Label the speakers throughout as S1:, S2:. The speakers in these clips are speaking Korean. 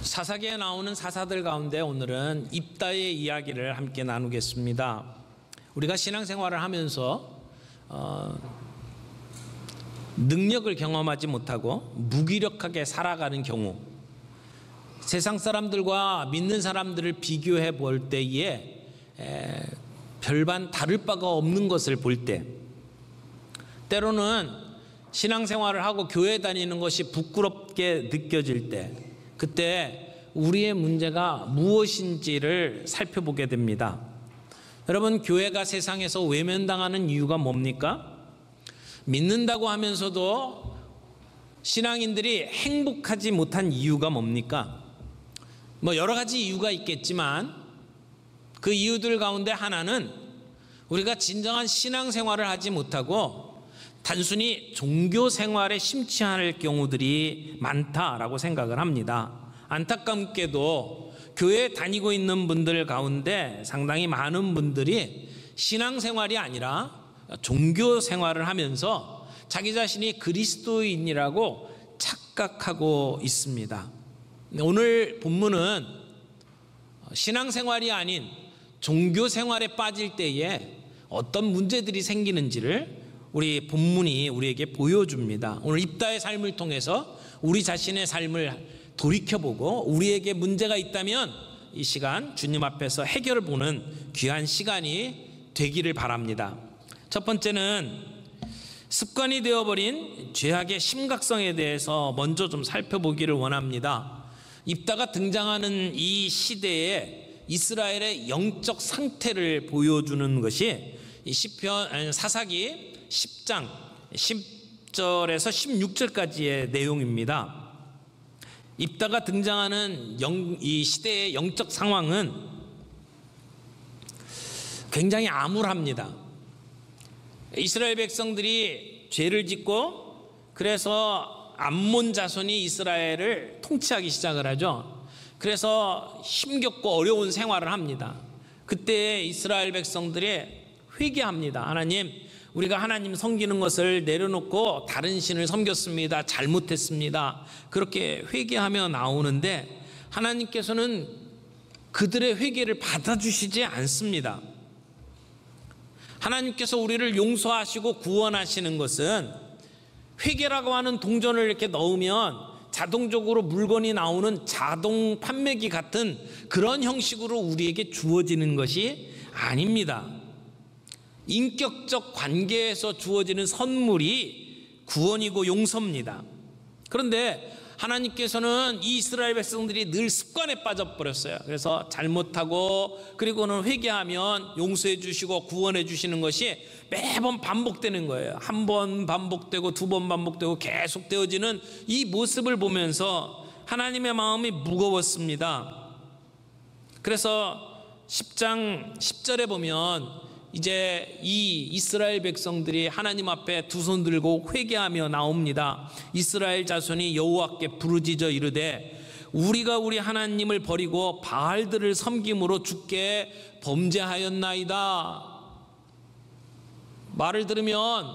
S1: 사사기에 나오는 사사들 가운데 오늘은 입다의 이야기를 함께 나누겠습니다. 우리가 신앙생활을 하면서 능력을 경험하지 못하고 무기력하게 살아가는 경우, 세상 사람들과 믿는 사람들을 비교해 볼 때에 별반 다를 바가 없는 것을 볼 때, 때로는 신앙생활을 하고 교회 다니는 것이 부끄럽게 느껴질 때, 그때 우리의 문제가 무엇인지를 살펴보게 됩니다. 여러분, 교회가 세상에서 외면당하는 이유가 뭡니까? 믿는다고 하면서도 신앙인들이 행복하지 못한 이유가 뭡니까? 여러 가지 이유가 있겠지만 그 이유들 가운데 하나는 우리가 진정한 신앙생활을 하지 못하고 단순히 종교 생활에 심취할 경우들이 많다라고 생각을 합니다. 안타깝게도 교회에 다니고 있는 분들 가운데 상당히 많은 분들이 신앙생활이 아니라 종교 생활을 하면서 자기 자신이 그리스도인이라고 착각하고 있습니다. 오늘 본문은 신앙생활이 아닌 종교 생활에 빠질 때에 어떤 문제들이 생기는지를 우리 본문이 우리에게 보여줍니다. 오늘 입다의 삶을 통해서 우리 자신의 삶을 돌이켜보고 우리에게 문제가 있다면 이 시간 주님 앞에서 해결을 보는 귀한 시간이 되기를 바랍니다. 첫 번째는 습관이 되어버린 죄악의 심각성에 대해서 먼저 좀 살펴보기를 원합니다. 입다가 등장하는 이 시대에 이스라엘의 영적 상태를 보여주는 것이 이 사사기 10장 10절에서 16절까지의 내용입니다. 입다가 등장하는 이 시대의 영적 상황은 굉장히 암울합니다. 이스라엘 백성들이 죄를 짓고 그래서 암몬 자손이 이스라엘을 통치하기 시작을 하죠. 그래서 힘겹고 어려운 생활을 합니다. 그때 이스라엘 백성들이 회개합니다. 하나님, 우리가 하나님 섬기는 것을 내려놓고 다른 신을 섬겼습니다. 잘못했습니다. 그렇게 회개하며 나오는데 하나님께서는 그들의 회개를 받아주시지 않습니다. 하나님께서 우리를 용서하시고 구원하시는 것은 회개라고 하는 동전을 이렇게 넣으면 자동적으로 물건이 나오는 자동 판매기 같은 그런 형식으로 우리에게 주어지는 것이 아닙니다. 인격적 관계에서 주어지는 선물이 구원이고 용서입니다. 그런데 하나님께서는 이 이스라엘 백성들이 늘 습관에 빠져버렸어요. 그래서 잘못하고 그리고는 회개하면 용서해 주시고 구원해 주시는 것이 매번 반복되는 거예요. 한 번 반복되고 두 번 반복되고 계속 되어지는 이 모습을 보면서 하나님의 마음이 무거웠습니다. 그래서 10장 10절에 보면 이제 이 이스라엘 백성들이 하나님 앞에 두 손 들고 회개하며 나옵니다. 이스라엘 자손이 여호와께 부르짖어 이르되 우리가 우리 하나님을 버리고 바알들을 섬김으로 주께 범죄하였나이다. 말을 들으면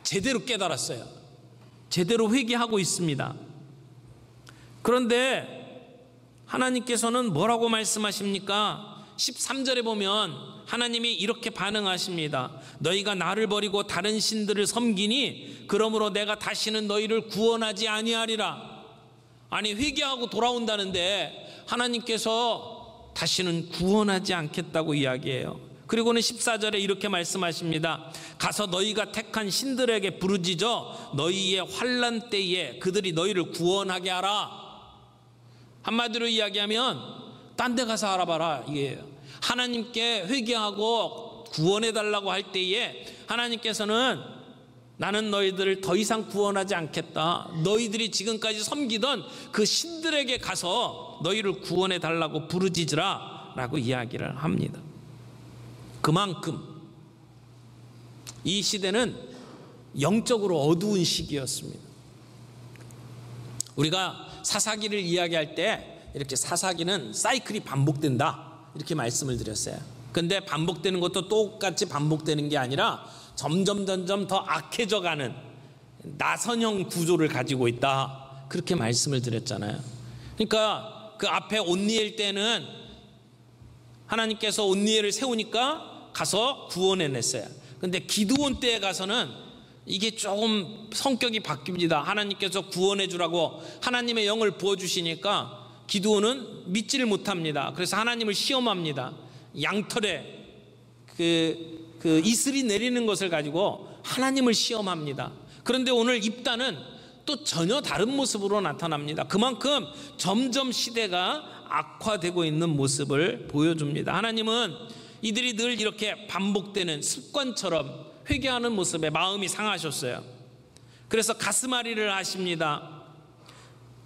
S1: 제대로 깨달았어요. 제대로 회개하고 있습니다. 그런데 하나님께서는 뭐라고 말씀하십니까? 13절에 보면 하나님이 이렇게 반응하십니다. 너희가 나를 버리고 다른 신들을 섬기니 그러므로 내가 다시는 너희를 구원하지 아니하리라. 아니, 회개하고 돌아온다는데 하나님께서 다시는 구원하지 않겠다고 이야기해요. 그리고는 14절에 이렇게 말씀하십니다. 가서 너희가 택한 신들에게 부르짖어 너희의 환난 때에 그들이 너희를 구원하게 하라. 한마디로 이야기하면 딴 데 가서 알아봐라 이게요. 하나님께 회개하고 구원해달라고 할 때에 하나님께서는 나는 너희들을 더 이상 구원하지 않겠다. 너희들이 지금까지 섬기던 그 신들에게 가서 너희를 구원해달라고 부르짖으라 라고 이야기를 합니다. 그만큼 이 시대는 영적으로 어두운 시기였습니다. 우리가 사사기를 이야기할 때 이렇게 사사기는 사이클이 반복된다 이렇게 말씀을 드렸어요. 근데 반복되는 것도 똑같이 반복되는 게 아니라 점점 더 악해져가는 나선형 구조를 가지고 있다 그렇게 말씀을 드렸잖아요. 그러니까 그 앞에 온니엘 때는 하나님께서 온니엘을 세우니까 가서 구원해냈어요. 근데 기드온 때에 가서는 이게 조금 성격이 바뀝니다. 하나님께서 구원해 주라고 하나님의 영을 부어주시니까 기드온은 믿지를 못합니다. 그래서 하나님을 시험합니다. 양털에 그 이슬이 내리는 것을 가지고 하나님을 시험합니다. 그런데 오늘 입다는 또 전혀 다른 모습으로 나타납니다. 그만큼 점점 시대가 악화되고 있는 모습을 보여줍니다. 하나님은 이들이 늘 이렇게 반복되는 습관처럼 회개하는 모습에 마음이 상하셨어요. 그래서 가스마리를 하십니다.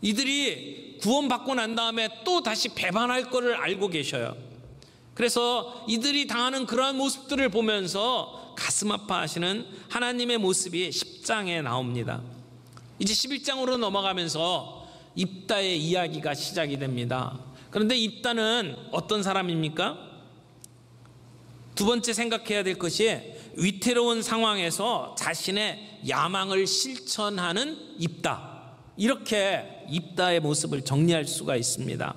S1: 이들이 구원받고 난 다음에 또 다시 배반할 것을 알고 계셔요. 그래서 이들이 당하는 그러한 모습들을 보면서 가슴 아파하시는 하나님의 모습이 10장에 나옵니다. 이제 11장으로 넘어가면서 입다의 이야기가 시작이 됩니다. 그런데 입다는 어떤 사람입니까? 두 번째 생각해야 될 것이 위태로운 상황에서 자신의 야망을 실천하는 입다. 이렇게 입다의 모습을 정리할 수가 있습니다.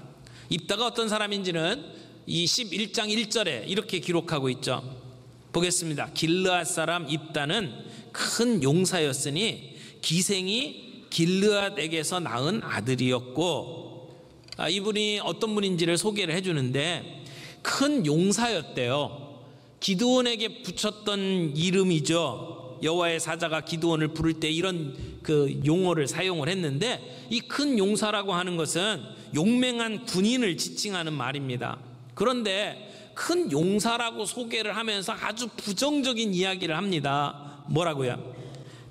S1: 입다가 어떤 사람인지는 이 11장 1절에 이렇게 기록하고 있죠. 보겠습니다. 길르앗 사람 입다는 큰 용사였으니 기생이 길르앗에게서 낳은 아들이었고, 이분이 어떤 분인지를 소개를 해주는데 큰 용사였대요. 기드온에게 붙였던 이름이죠. 여호와의 사자가 기드온을 부를 때 이런 그 용어를 사용을 했는데, 이 큰 용사라고 하는 것은 용맹한 군인을 지칭하는 말입니다. 그런데 큰 용사라고 소개를 하면서 아주 부정적인 이야기를 합니다. 뭐라고요?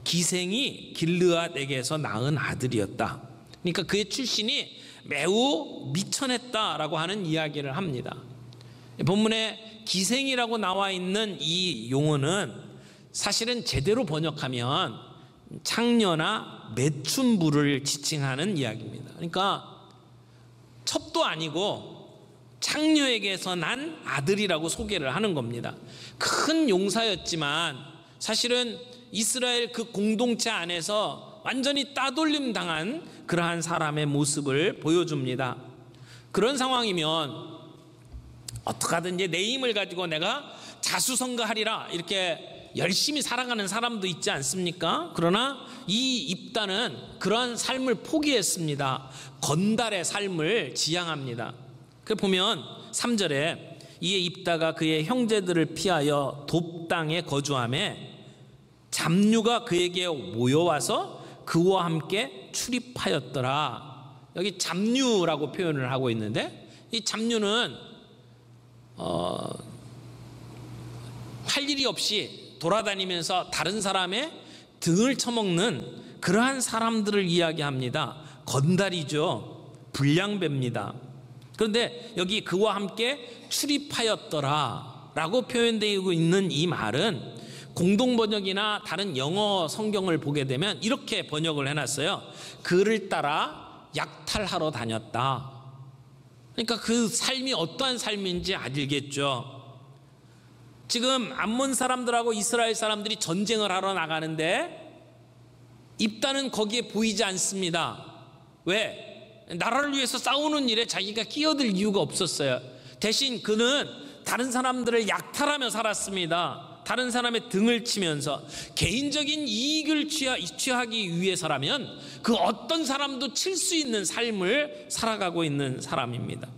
S1: 기생이 길르앗에게서 낳은 아들이었다. 그러니까 그의 출신이 매우 미천했다라고 하는 이야기를 합니다. 본문에 기생이라고 나와 있는 이 용어는 사실은 제대로 번역하면 창녀나 매춘부를 지칭하는 이야기입니다. 그러니까 첩도 아니고 창녀에게서 난 아들이라고 소개를 하는 겁니다. 큰 용사였지만 사실은 이스라엘 그 공동체 안에서 완전히 따돌림 당한 그러한 사람의 모습을 보여줍니다. 그런 상황이면 어떡하든지 내 힘을 가지고 내가 자수성가하리라 이렇게 열심히 살아가는 사람도 있지 않습니까? 그러나 이 입다는 그러한 삶을 포기했습니다. 건달의 삶을 지향합니다. 그 보면 3절에 이에 입다가 그의 형제들을 피하여 돕 땅에 거주하며 잡류가 그에게 모여와서 그와 함께 출입하였더라. 여기 잡류라고 표현을 하고 있는데, 이 잡류는 할 일이 없이 돌아다니면서 다른 사람의 등을 쳐먹는 그러한 사람들을 이야기합니다. 건달이죠. 불량배입니다. 그런데 여기 그와 함께 출입하였더라 라고 표현되고 있는 이 말은 공동번역이나 다른 영어 성경을 보게 되면 이렇게 번역을 해놨어요. 그를 따라 약탈하러 다녔다. 그러니까 그 삶이 어떠한 삶인지 알겠죠. 지금 암몬 사람들하고 이스라엘 사람들이 전쟁을 하러 나가는데 입다는 거기에 보이지 않습니다. 왜? 나라를 위해서 싸우는 일에 자기가 끼어들 이유가 없었어요. 대신 그는 다른 사람들을 약탈하며 살았습니다. 다른 사람의 등을 치면서 개인적인 이익을 취하기 위해서라면 그 어떤 사람도 칠 수 있는 삶을 살아가고 있는 사람입니다.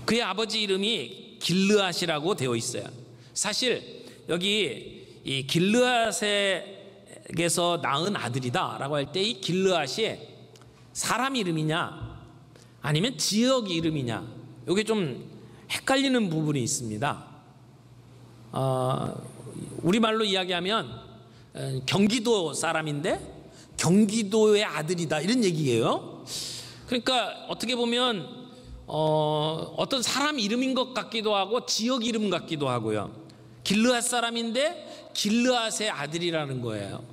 S1: 그의 아버지 이름이 길르앗이라고 되어 있어요. 사실 여기 이 길르앗에게서 낳은 아들이다 라고 할 때 이 길르앗이 사람 이름이냐 아니면 지역 이름이냐, 이게 좀 헷갈리는 부분이 있습니다. 우리말로 이야기하면 경기도 사람인데 경기도의 아들이다 이런 얘기예요. 그러니까 어떻게 보면 어떤 사람 이름인 것 같기도 하고 지역 이름 같기도 하고요. 길르앗 사람인데 길르앗의 아들이라는 거예요.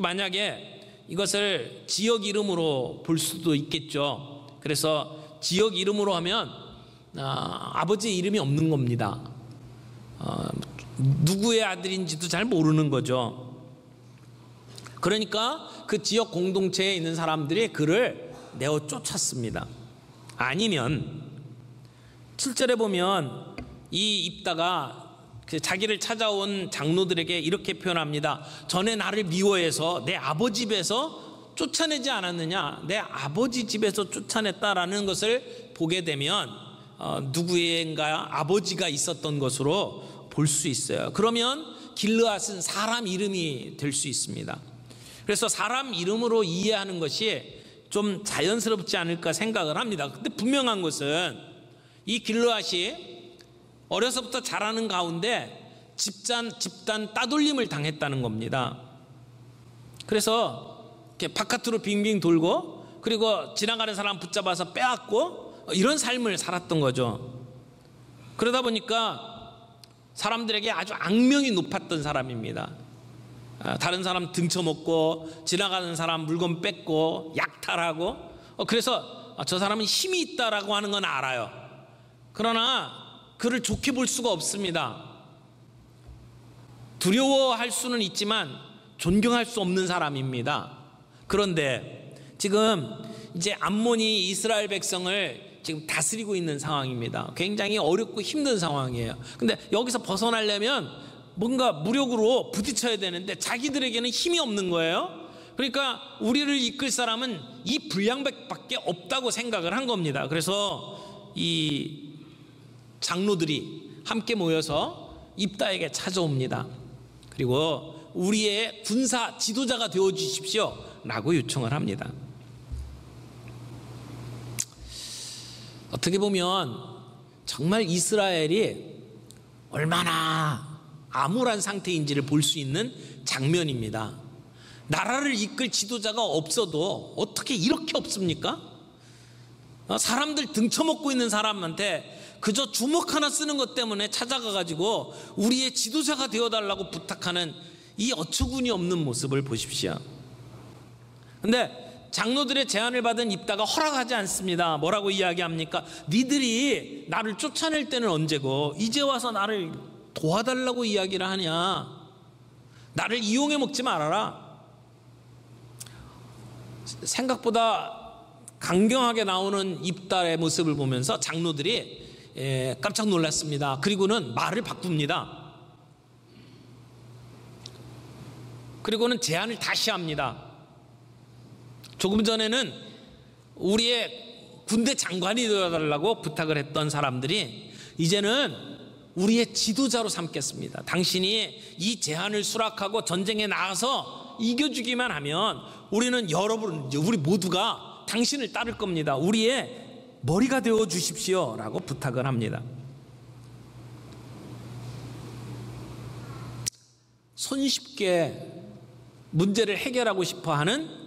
S1: 만약에 이것을 지역 이름으로 볼 수도 있겠죠. 그래서 지역 이름으로 하면 아버지 이름이 없는 겁니다. 누구의 아들인지도 잘 모르는 거죠. 그러니까 그 지역 공동체에 있는 사람들이 그를 내어 쫓았습니다. 아니면 7절에 보면 이 입다가 자기를 찾아온 장로들에게 이렇게 표현합니다. 전에 나를 미워해서 내 아버지 집에서 쫓아내지 않았느냐, 내 아버지 집에서 쫓아냈다라는 것을 보게 되면 누구인가 아버지가 있었던 것으로 볼 수 있어요. 그러면 길르앗은 사람 이름이 될 수 있습니다. 그래서 사람 이름으로 이해하는 것이 좀 자연스럽지 않을까 생각을 합니다. 근데 분명한 것은 이 길르앗이 어려서부터 자라는 가운데 집단 따돌림을 당했다는 겁니다. 그래서 이렇게 바깥으로 빙빙 돌고, 그리고 지나가는 사람 붙잡아서 빼앗고, 이런 삶을 살았던 거죠. 그러다 보니까 사람들에게 아주 악명이 높았던 사람입니다. 다른 사람 등쳐먹고, 지나가는 사람 물건 뺏고, 약탈하고, 그래서 저 사람은 힘이 있다라고 하는 건 알아요. 그러나 그를 좋게 볼 수가 없습니다. 두려워할 수는 있지만 존경할 수 없는 사람입니다. 그런데 지금 이제 암몬이 이스라엘 백성을 지금 다스리고 있는 상황입니다. 굉장히 어렵고 힘든 상황이에요. 근데 여기서 벗어나려면 뭔가 무력으로 부딪혀야 되는데 자기들에게는 힘이 없는 거예요. 그러니까 우리를 이끌 사람은 이 불량백밖에 없다고 생각을 한 겁니다. 그래서 이 장로들이 함께 모여서 입다에게 찾아옵니다. 그리고 우리의 군사 지도자가 되어 주십시오 라고 요청을 합니다. 어떻게 보면 정말 이스라엘이 얼마나 암울한 상태인지를 볼 수 있는 장면입니다. 나라를 이끌 지도자가 없어도 어떻게 이렇게 없습니까? 사람들 등쳐먹고 있는 사람한테 그저 주먹 하나 쓰는 것 때문에 찾아가가지고 우리의 지도자가 되어달라고 부탁하는 이 어처구니 없는 모습을 보십시오. 근데 장로들의 제안을 받은 입다가 허락하지 않습니다. 뭐라고 이야기합니까? 니들이 나를 쫓아낼 때는 언제고 이제 와서 나를 도와달라고 이야기를 하냐. 나를 이용해 먹지 말아라. 생각보다 강경하게 나오는 입다의 모습을 보면서 장로들이 깜짝 놀랐습니다. 그리고는 말을 바꿉니다. 그리고는 제안을 다시 합니다. 조금 전에는 우리의 군대 장관이 되어달라고 부탁을 했던 사람들이 이제는 우리의 지도자로 삼겠습니다. 당신이 이 제안을 수락하고 전쟁에 나가서 이겨주기만 하면 우리는 우리 모두가 당신을 따를 겁니다. 우리의 머리가 되어 주십시오 라고 부탁을 합니다. 손쉽게 문제를 해결하고 싶어하는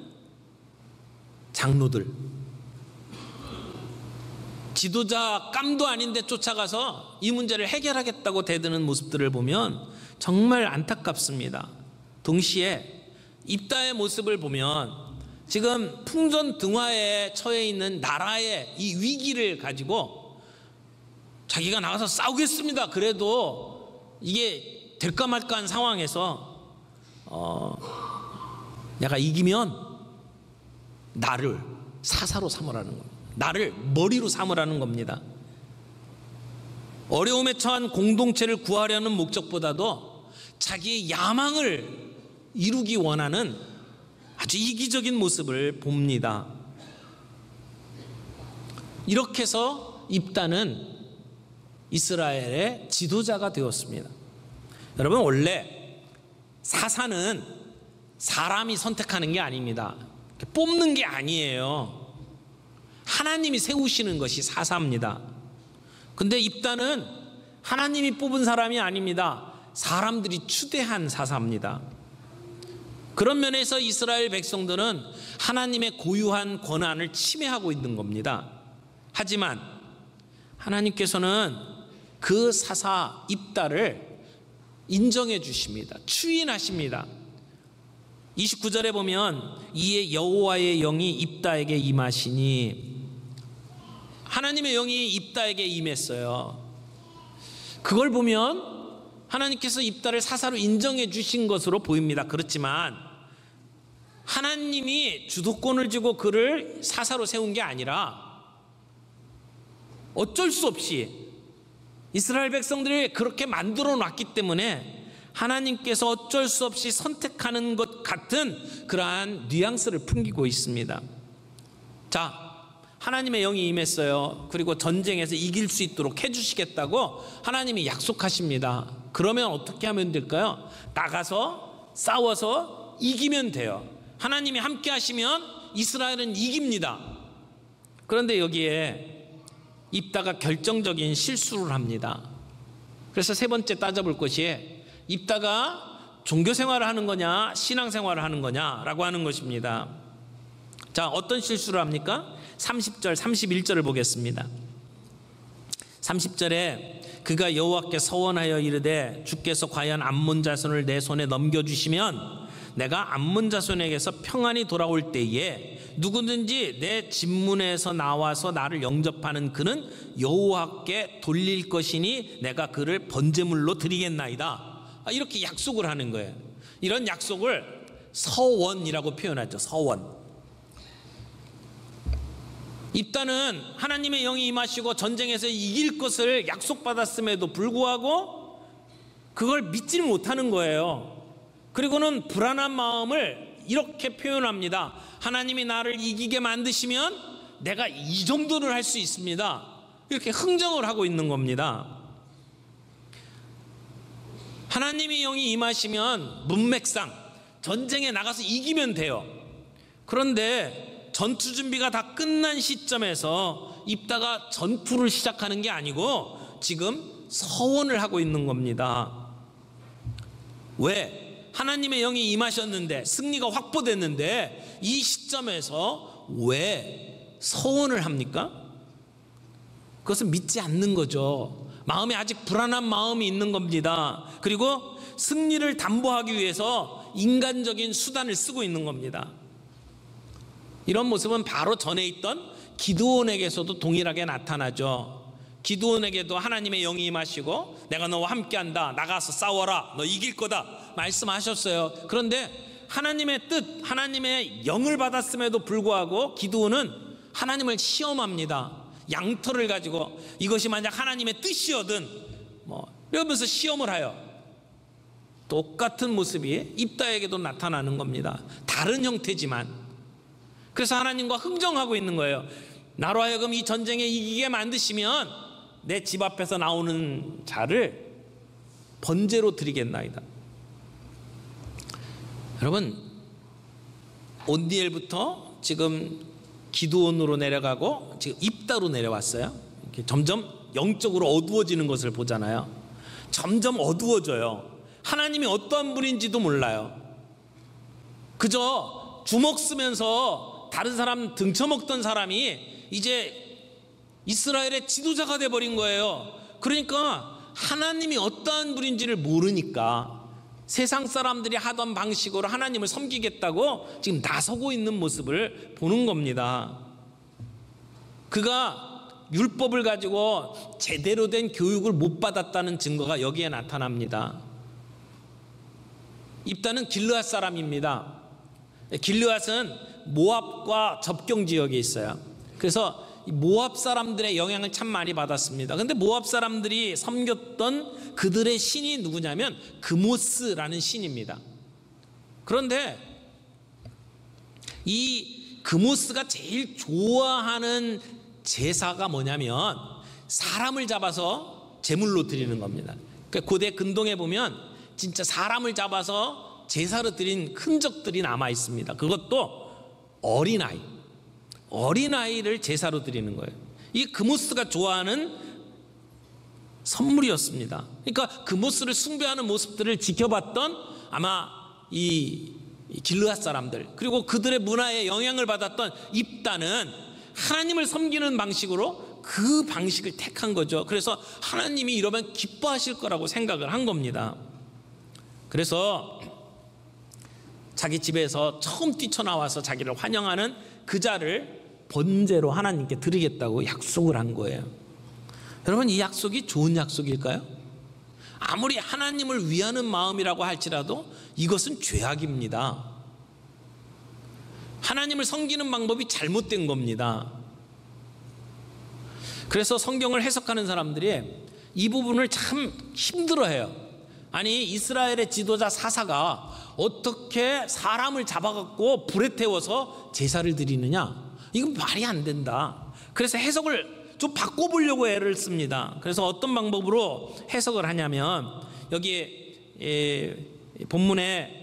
S1: 장로들, 지도자 깜도 아닌데 쫓아가서 이 문제를 해결하겠다고 대드는 모습들을 보면 정말 안타깝습니다. 동시에 입다의 모습을 보면 지금 풍전등화에 처해 있는 나라의 이 위기를 가지고 자기가 나가서 싸우겠습니다. 그래도 이게 될까 말까 한 상황에서 내가 이기면 나를 사사로 삼으라는 겁니다. 나를 머리로 삼으라는 겁니다. 어려움에 처한 공동체를 구하려는 목적보다도 자기의 야망을 이루기 원하는 아주 이기적인 모습을 봅니다. 이렇게 해서 입다는 이스라엘의 지도자가 되었습니다. 여러분, 원래 사사는 사람이 선택하는 게 아닙니다. 뽑는 게 아니에요. 하나님이 세우시는 것이 사사입니다. 근데 입다는 하나님이 뽑은 사람이 아닙니다. 사람들이 추대한 사사입니다. 그런 면에서 이스라엘 백성들은 하나님의 고유한 권한을 침해하고 있는 겁니다. 하지만 하나님께서는 그 사사 입다를 인정해 주십니다. 추인하십니다. 29절에 보면 이에 여호와의 영이 입다에게 임하시니, 하나님의 영이 입다에게 임했어요. 그걸 보면 하나님께서 입다를 사사로 인정해 주신 것으로 보입니다. 그렇지만 하나님이 주도권을 쥐고 그를 사사로 세운 게 아니라 어쩔 수 없이 이스라엘 백성들이 그렇게 만들어 놨기 때문에 하나님께서 어쩔 수 없이 선택하는 것 같은 그러한 뉘앙스를 풍기고 있습니다. 자, 하나님의 영이 임했어요. 그리고 전쟁에서 이길 수 있도록 해주시겠다고 하나님이 약속하십니다. 그러면 어떻게 하면 될까요? 나가서 싸워서 이기면 돼요. 하나님이 함께 하시면 이스라엘은 이깁니다. 그런데 여기에 입다가 결정적인 실수를 합니다. 그래서 세 번째 따져볼 것이 입다가 종교생활을 하는 거냐 신앙생활을 하는 거냐라고 하는 것입니다. 자, 어떤 실수를 합니까? 30절 31절을 보겠습니다. 30절에 그가 여호와께 서원하여 이르되 주께서 과연 암몬 자손을 내 손에 넘겨주시면 내가 암몬 자손에게서 평안히 돌아올 때에 누구든지 내 집문에서 나와서 나를 영접하는 그는 여호와께 돌릴 것이니 내가 그를 번제물로 드리겠나이다. 이렇게 약속을 하는 거예요. 이런 약속을 서원이라고 표현하죠. 서원. 입다는 하나님의 영이 임하시고 전쟁에서 이길 것을 약속받았음에도 불구하고 그걸 믿지를 못하는 거예요. 그리고는 불안한 마음을 이렇게 표현합니다. 하나님이 나를 이기게 만드시면 내가 이 정도는 할 수 있습니다. 이렇게 흥정을 하고 있는 겁니다. 하나님의 영이 임하시면 문맥상 전쟁에 나가서 이기면 돼요. 그런데 전투 준비가 다 끝난 시점에서 입다가 전투를 시작하는 게 아니고 지금 서원을 하고 있는 겁니다. 왜? 하나님의 영이 임하셨는데 승리가 확보됐는데 이 시점에서 왜 서원을 합니까? 그것은 믿지 않는 거죠. 마음에 아직 불안한 마음이 있는 겁니다. 그리고 승리를 담보하기 위해서 인간적인 수단을 쓰고 있는 겁니다. 이런 모습은 바로 전에 있던 기드온에게서도 동일하게 나타나죠. 기드온에게도 하나님의 영이 임하시고 내가 너와 함께한다, 나가서 싸워라, 너 이길 거다 말씀하셨어요. 그런데 하나님의 뜻, 하나님의 영을 받았음에도 불구하고 기드온은 하나님을 시험합니다. 양털을 가지고 이것이 만약 하나님의 뜻이거든 이러면서 시험을 하여 똑같은 모습이 입다에게도 나타나는 겁니다. 다른 형태지만. 그래서 하나님과 흥정하고 있는 거예요. 나로 하여금 이 전쟁에 이기게 만드시면 내 집 앞에서 나오는 자를 번제로 드리겠나이다. 여러분, 온니엘부터 지금 기드온으로 내려가고 지금 입다로 내려왔어요. 이렇게 점점 영적으로 어두워지는 것을 보잖아요. 점점 어두워져요. 하나님이 어떠한 분인지도 몰라요. 그저 주먹 쓰면서 다른 사람 등쳐먹던 사람이 이제 이스라엘의 지도자가 돼버린 거예요. 그러니까 하나님이 어떠한 분인지를 모르니까 세상 사람들이 하던 방식으로 하나님을 섬기겠다고 지금 나서고 있는 모습을 보는 겁니다. 그가 율법을 가지고 제대로 된 교육을 못 받았다는 증거가 여기에 나타납니다. 입다는 길르앗 사람입니다. 길르앗은 모압과 접경 지역에 있어요. 그래서 모압 사람들의 영향을 참 많이 받았습니다. 근데 모압 사람들이 섬겼던 그들의 신이 누구냐면 그모스라는 신입니다. 그런데 이 그모스가 제일 좋아하는 제사가 뭐냐면 사람을 잡아서 제물로 드리는 겁니다. 그러니까 고대 근동에 보면 진짜 사람을 잡아서 제사로 드린 흔적들이 남아 있습니다. 그것도 어린아이를 제사로 드리는 거예요. 이 그모스가 좋아하는 선물이었습니다. 그러니까 그모스를 숭배하는 모습들을 지켜봤던 아마 이 길르앗 사람들, 그리고 그들의 문화에 영향을 받았던 입다는 하나님을 섬기는 방식으로 그 방식을 택한 거죠. 그래서 하나님이 이러면 기뻐하실 거라고 생각을 한 겁니다. 그래서 자기 집에서 처음 뛰쳐나와서 자기를 환영하는 그 자를 번제로 하나님께 드리겠다고 약속을 한 거예요. 여러분, 이 약속이 좋은 약속일까요? 아무리 하나님을 위하는 마음이라고 할지라도 이것은 죄악입니다. 하나님을 섬기는 방법이 잘못된 겁니다. 그래서 성경을 해석하는 사람들이 이 부분을 참 힘들어해요. 아니, 이스라엘의 지도자 사사가 어떻게 사람을 잡아갖고 불에 태워서 제사를 드리느냐, 이건 말이 안 된다. 그래서 해석을 좀 바꿔보려고 애를 씁니다. 그래서 어떤 방법으로 해석을 하냐면, 여기 본문에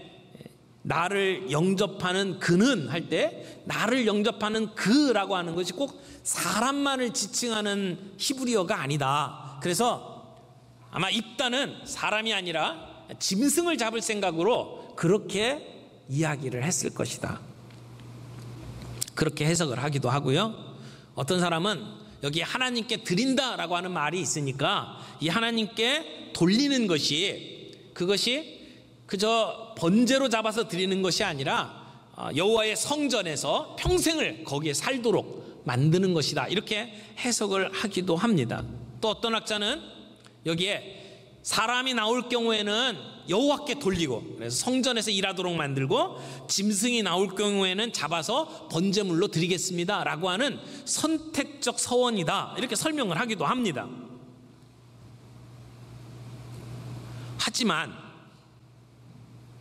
S1: 나를 영접하는 그는 할 때 나를 영접하는 그라고 하는 것이 꼭 사람만을 지칭하는 히브리어가 아니다. 그래서 아마 입다는 사람이 아니라 짐승을 잡을 생각으로 그렇게 이야기를 했을 것이다. 그렇게 해석을 하기도 하고요. 어떤 사람은 여기 하나님께 드린다라고 하는 말이 있으니까 이 하나님께 돌리는 것이, 그것이 그저 번제로 잡아서 드리는 것이 아니라 여호와의 성전에서 평생을 거기에 살도록 만드는 것이다, 이렇게 해석을 하기도 합니다. 또 어떤 학자는 여기에 사람이 나올 경우에는 여호와께 돌리고, 그래서 성전에서 일하도록 만들고, 짐승이 나올 경우에는 잡아서 번제물로 드리겠습니다 라고 하는 선택적 서원이다, 이렇게 설명을 하기도 합니다. 하지만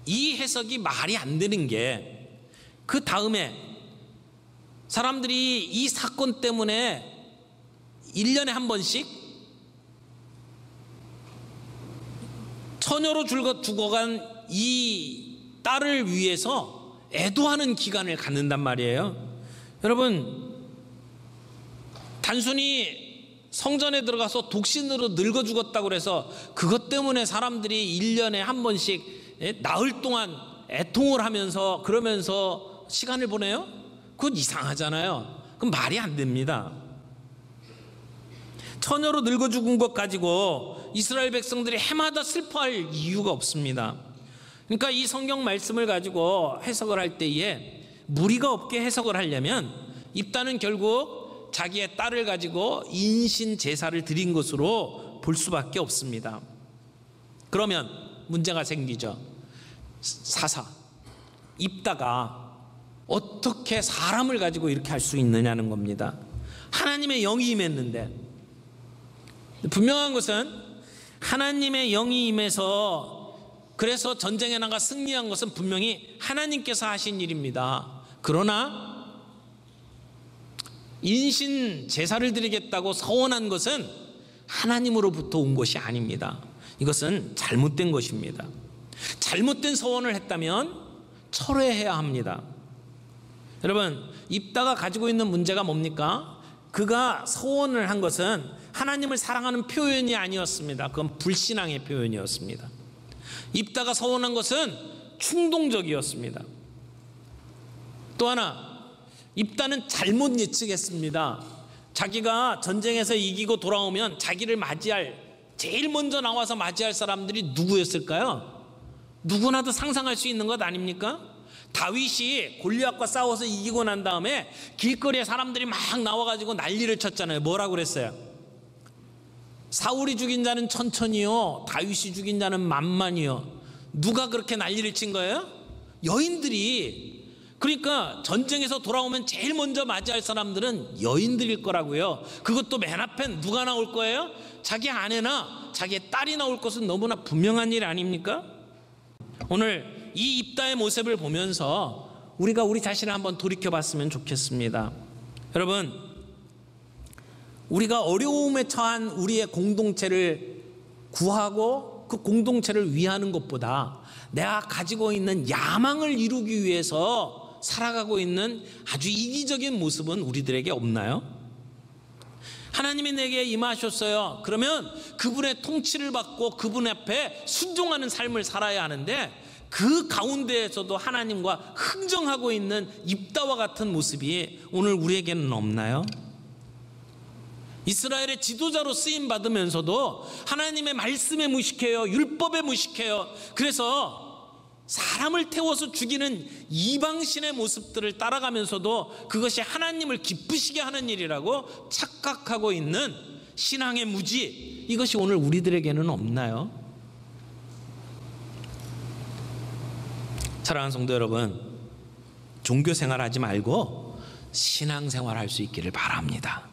S1: 이 해석이 말이 안 되는 게, 그 다음에 사람들이 이 사건 때문에 1년에 한 번씩 처녀로 죽어간 이 딸을 위해서 애도하는 기간을 갖는단 말이에요. 여러분, 단순히 성전에 들어가서 독신으로 늙어 죽었다고 해서 그것 때문에 사람들이 1년에 한 번씩 나흘 동안 애통을 하면서 그러면서 시간을 보내요? 그건 이상하잖아요. 그건 말이 안 됩니다. 처녀로 늙어 죽은 것 가지고 이스라엘 백성들이 해마다 슬퍼할 이유가 없습니다. 그러니까 이 성경 말씀을 가지고 해석을 할 때에 무리가 없게 해석을 하려면 입다는 결국 자기의 딸을 가지고 인신 제사를 드린 것으로 볼 수밖에 없습니다. 그러면 문제가 생기죠. 사사 입다가 어떻게 사람을 가지고 이렇게 할 수 있느냐는 겁니다. 하나님의 영이 임했는데, 분명한 것은 하나님의 영이 임해서 그래서 전쟁에 나가 승리한 것은 분명히 하나님께서 하신 일입니다. 그러나 인신 제사를 드리겠다고 서원한 것은 하나님으로부터 온 것이 아닙니다. 이것은 잘못된 것입니다. 잘못된 서원을 했다면 철회해야 합니다. 여러분, 입다가 가지고 있는 문제가 뭡니까? 그가 서원을 한 것은 하나님을 사랑하는 표현이 아니었습니다. 그건 불신앙의 표현이었습니다. 입다가 서원한 것은 충동적이었습니다. 또 하나, 입다는 잘못 예측했습니다. 자기가 전쟁에서 이기고 돌아오면 자기를 맞이할, 제일 먼저 나와서 맞이할 사람들이 누구였을까요? 누구나도 상상할 수 있는 것 아닙니까? 다윗이 골리앗과 싸워서 이기고 난 다음에 길거리에 사람들이 막 나와가지고 난리를 쳤잖아요. 뭐라고 그랬어요? 사울이 죽인 자는 천천히요, 다윗이 죽인 자는 만만히요. 누가 그렇게 난리를 친 거예요? 여인들이. 그러니까 전쟁에서 돌아오면 제일 먼저 맞이할 사람들은 여인들일 거라고요. 그것도 맨 앞엔 누가 나올 거예요? 자기 아내나 자기의 딸이 나올 것은 너무나 분명한 일 아닙니까? 오늘 이 입다의 모습을 보면서 우리가 우리 자신을 한번 돌이켜봤으면 좋겠습니다. 여러분, 우리가 어려움에 처한 우리의 공동체를 구하고 그 공동체를 위하는 것보다 내가 가지고 있는 야망을 이루기 위해서 살아가고 있는 아주 이기적인 모습은 우리들에게 없나요? 하나님이 내게 임하셨어요. 그러면 그분의 통치를 받고 그분 앞에 순종하는 삶을 살아야 하는데, 그 가운데에서도 하나님과 흥정하고 있는 입다와 같은 모습이 오늘 우리에게는 없나요? 이스라엘의 지도자로 쓰임 받으면서도 하나님의 말씀에 무식해요. 율법에 무식해요. 그래서 사람을 태워서 죽이는 이방신의 모습들을 따라가면서도 그것이 하나님을 기쁘시게 하는 일이라고 착각하고 있는 신앙의 무지, 이것이 오늘 우리들에게는 없나요? 사랑하는 성도 여러분, 종교 생활하지 말고 신앙 생활할 수 있기를 바랍니다.